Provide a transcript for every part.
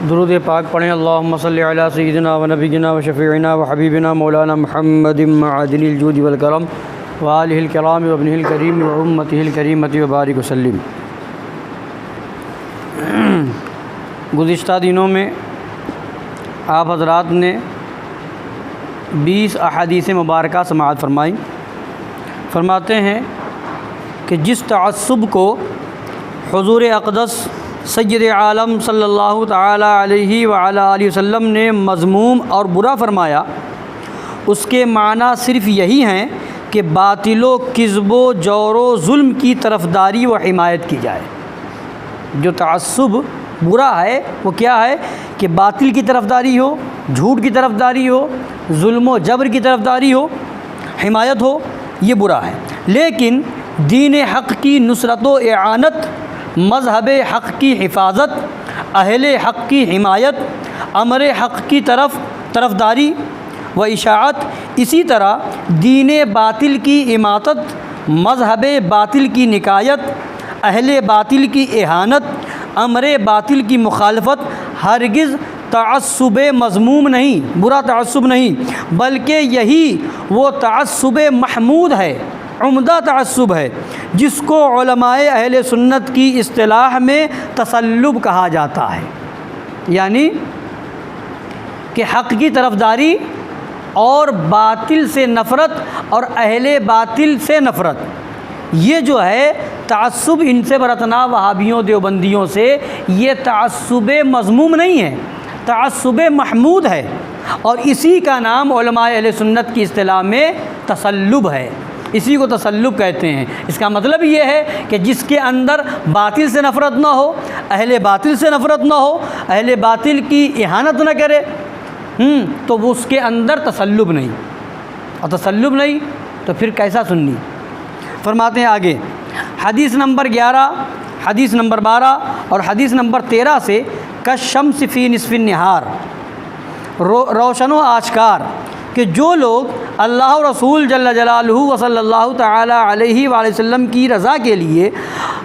درود پاک پڑھیں۔ اللہم صلی علی سیدنا و نبینا و شفیعنا و حبیبنا مولانا محمد معدن الجود والکرم و آلہ الکرام و ابنہ الکریم و امتہ الکریمۃ و بارک وسلم۔ گزشتہ دنوں میں آپ حضرات نے 20 احادیث مبارکہ سماعت فرمائی۔ فرماتے ہیں کہ جس تعصب کو حضور اقدس سید عالم صلی اللہ تعالی علیہ وعلی آلہ وسلم نے مذموم اور برا فرمایا، اس کے معنی صرف یہی ہیں کہ باطل و کذب و جور و ظلم کی طرفداری و حمایت کی جائے۔ جو تعصب برا ہے وہ کیا ہے کہ باطل کی طرفداری ہو، جھوٹ کی طرفداری ہو، ظلم و جبر کی طرفداری ہو، حمایت ہو، یہ برا ہے۔ لیکن دین حق کی نصرت و اعانت، مذہب حق کی حفاظت، اہل حق کی حمایت، امر حق کی طرفداری و اشاعت، اسی طرح دین باطل کی اماطت، مذہب باطل کی نکایت، اہل باطل کی اہانت، امر باطل کی مخالفت ہرگز تعصب مذموم نہیں، برا تعصب نہیں، بلکہ یہی وہ تعصب محمود ہے، عمدہ تعصب ہے، جس کو علماء اہل سنت کی اصطلاح میں تسلب کہا جاتا ہے۔ یعنی کہ حق کی طرفداری اور باطل سے نفرت اور اہل باطل سے نفرت، یہ جو ہے تعصب ان سے برتنا وہابیوں دیوبندیوں سے، یہ تعصب مذموم نہیں ہے، تعصب محمود ہے، اور اسی کا نام علماء اہل سنت کی اصطلاح میں تسلب ہے، اسی کو تسلب کہتے ہیں۔ اس کا مطلب یہ ہے کہ جس کے اندر باطل سے نفرت نہ ہو، اہل باطل سے نفرت نہ ہو، اہل باطل کی اہانت نہ کرے، تو وہ اس کے اندر تسلب نہیں، اور تسلب نہیں تو پھر کیسا سنی؟ فرماتے ہیں آگے، حدیث نمبر 11، حدیث نمبر 12 اور حدیث نمبر 13 سے کالشمس فی نصف النہار، روشن و آشکار کہ جو لوگ اللہ و رسول جل جلالہ و صلی اللہ تعالی علیہ وآلہ وسلم کی رضا کے لیے،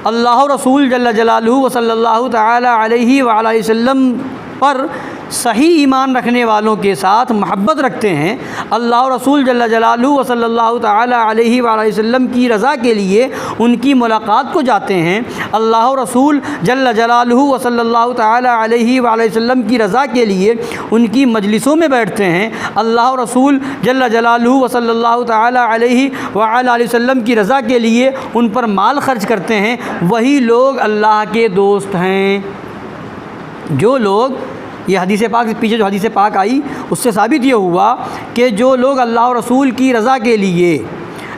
اللہ و رسول جل جلالہ و صلی اللہ تعالی علیہ وآلہ وسلم پر صحیح ایمان رکھنے والوں کے ساتھ محبت رکھتے ہیں، اللہ و رسول جل جلالہ و صلی اللہ تعالی علیہ وآلہ وسلم کی رضا کے لیے ان کی ملاقات کو جاتے ہیں، اللہ و رسول جل جلالہ و صلی اللہ تعالی علیہ وآلہ وسلم کی رضا کے لیے ان کی مجلسوں میں بیٹھتے ہیں، اللہ و رسول جل جلالہ و صلی اللہ تعالی علیہ وآلہ وسلم کی رضا کے لیے ان پر مال خرچ کرتے ہیں، وہی لوگ اللہ کے دوست ہیں۔ جو لوگ، یہ حدیث پاک سے پیچھے جو حدیث پاک آئی اس سے ثابت یہ ہوا کہ جو لوگ اللہ و رسول کی رضا کے لیے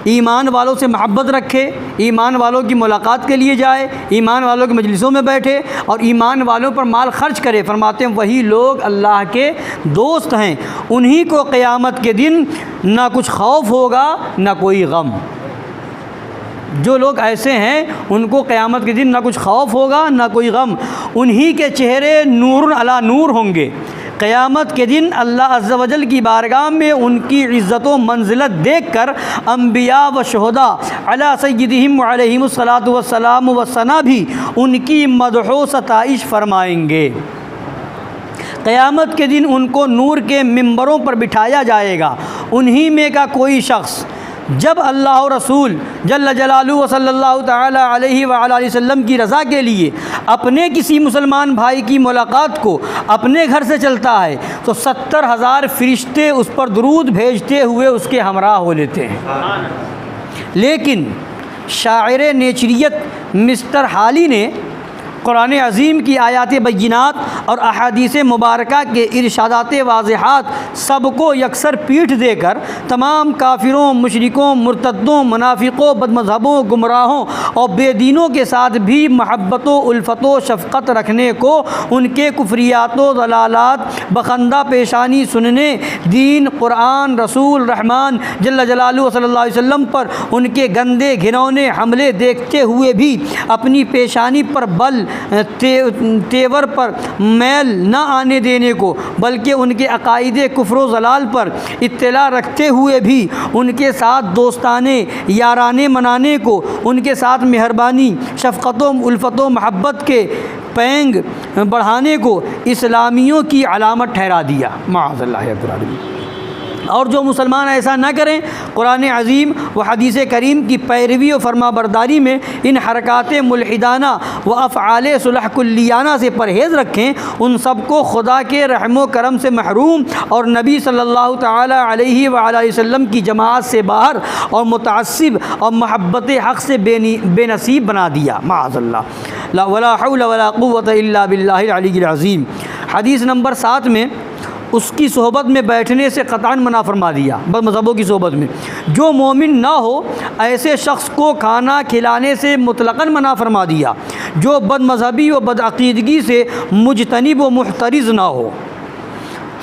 ایمان والوں سے محبت رکھے، ایمان والوں کی ملاقات کے لیے جائے، ایمان والوں کی مجلسوں میں بیٹھے اور ایمان والوں پر مال خرچ کرے، فرماتے ہیں وہی لوگ اللہ کے دوست ہیں، انہی کو قیامت کے دن نہ کچھ خوف ہوگا نہ کوئی غم۔ جو لوگ ایسے ہیں ان کو قیامت کے دن نہ کچھ خوف ہوگا نہ کوئی غم، انہی کے چہرے نور علی نور ہوں گے۔ قیامت کے دن اللہ عز و جل کی بارگاہ میں ان کی عزت و منزلت دیکھ کر انبیاء و شہداء علی سیدہم علیہم الصلاۃ والسلام والثناء بھی ان کی مدح و ستائش فرمائیں گے۔ قیامت کے دن ان کو نور کے ممبروں پر بٹھایا جائے گا، انہی میں کا کوئی شخص جب اللہ و رسول جل جلالہ و صلی اللہ تعالی علیہ وآلہ وسلم کی رضا کے لیے اپنے کسی مسلمان بھائی کی ملاقات کو اپنے گھر سے چلتا ہے تو 70,000 فرشتے اس پر درود بھیجتے ہوئے اس کے ہمراہ ہو لیتے ہیں۔ لیکن شاعر نیچریت مسٹر حالی نے قرآن عظیم کی آیات بینات اور احادیث مبارکہ کے ارشادات واضحات سب کو یکسر پیٹھ دے کر تمام کافروں، مشرکوں، مرتدوں، منافقوں، بد مذہبوں، گمراہوں اور بے دینوں کے ساتھ بھی محبت و الفت و شفقت رکھنے کو، ان کے کفریات و ضلالات بخندہ پیشانی سننے، دین، قرآن، رسول رحمان جل جلالہ صلی اللہ علیہ وسلم پر ان کے گندے گھنونے حملے دیکھتے ہوئے بھی اپنی پیشانی پر بل تیور پر میل نہ آنے دینے کو، بلکہ ان کے عقائد کفر و ضلال پر اطلاع رکھتے ہوئے بھی ان کے ساتھ دوستانے یارانے منانے کو، ان کے ساتھ مہربانی، شفقت و الفت و محبت کے پینگ بڑھانے کو اسلامیوں کی علامت ٹھہرا دیا، معاذ اللہ رب العالمین۔ اور جو مسلمان ایسا نہ کریں، قرآن عظیم و حدیث کریم کی پیروی و فرما برداری میں ان حرکات ملحدانہ و افعال صلح کلیانہ سے پرہیز رکھیں، ان سب کو خدا کے رحم و کرم سے محروم اور نبی صلی اللہ تعالی علیہ وآلہ وسلم کی جماعت سے باہر اور متعصب اور محبت حق سے بے نصیب بنا دیا، معاذ اللہ، لا ولا حول ولا قوۃ الا باللہ العلی العظیم۔ حدیث نمبر 7 میں اس کی صحبت میں بیٹھنے سے قطعاً منع فرما دیا، بد مذہبوں کی صحبت میں۔ جو مومن نہ ہو ایسے شخص کو کھانا کھلانے سے مطلقاً منع فرما دیا، جو بد مذہبی و بد عقیدگی سے مجتنب و محترز نہ ہو۔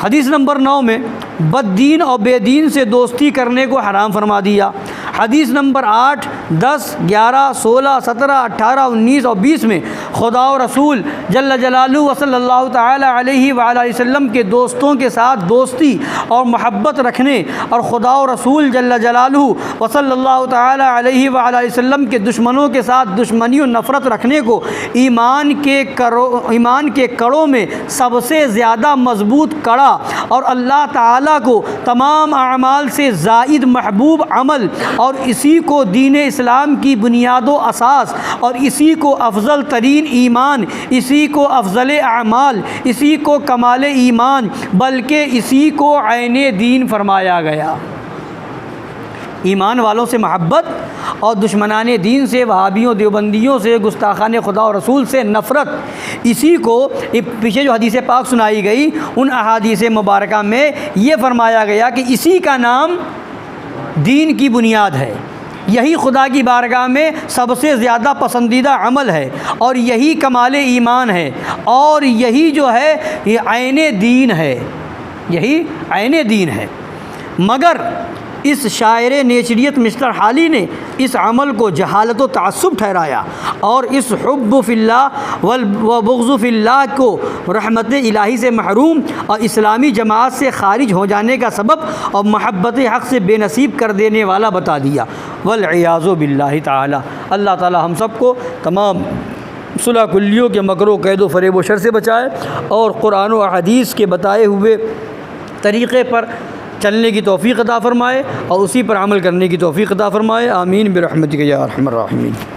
حدیث نمبر 9 میں بد دین اور بے دین سے دوستی کرنے کو حرام فرما دیا۔ حدیث نمبر 8، 10، 11، 16، 17، 18، 19 اور 20 میں خدا و رسول جل جلالہ و صلی اللہ تعالی علیہ وآلہ وسلم کے دوستوں کے ساتھ دوستی اور محبت رکھنے، اور خدا و رسول جل جلالہ و صلی اللہ تعالی علیہ وآلہ وسلم کے دشمنوں کے ساتھ دشمنی و نفرت رکھنے کو ایمان کے کڑوں میں سب سے زیادہ مضبوط کڑا اور اللہ تعالیٰ کو تمام اعمال سے زائد محبوب عمل، اور اسی کو دین اسلام کی بنیاد و اساس، اور اسی کو افضل ترین ایمان، اسی کو افضل اعمال، اسی کو کمال ایمان، بلکہ اسی کو عین دین فرمایا گیا۔ ایمان والوں سے محبت اور دشمنان دین سے، وہابیوں دیوبندیوں سے، گستاخان خدا و رسول سے نفرت، اسی کو پیچھے جو حدیث پاک سنائی گئی ان احادیث مبارکہ میں یہ فرمایا گیا کہ اسی کا نام دین کی بنیاد ہے، یہی خدا کی بارگاہ میں سب سے زیادہ پسندیدہ عمل ہے، اور یہی کمال ایمان ہے، اور یہی جو ہے یہ عین دین ہے، یہی عین دین ہے۔ مگر اس شاعر نیچریت مسٹر حالی نے اس عمل کو جہالت و تعصب ٹھہرایا، اور اس حب فی اللہ و بغض فی اللہ کو رحمت الہی سے محروم اور اسلامی جماعت سے خارج ہو جانے کا سبب اور محبت حق سے بے نصیب کر دینے والا بتا دیا، والعیاذ باللہ تعالی۔ اللہ تعالی ہم سب کو تمام صلح کلیوں کے مکر و قید و فریب و شر سے بچائے، اور قرآن و احادیث کے بتائے ہوئے طریقے پر چلنے کی توفیق عطا فرمائے، اور اسی پر عمل کرنے کی توفیق عطا فرمائے، آمین برحمتک یا ارحم الراحمین۔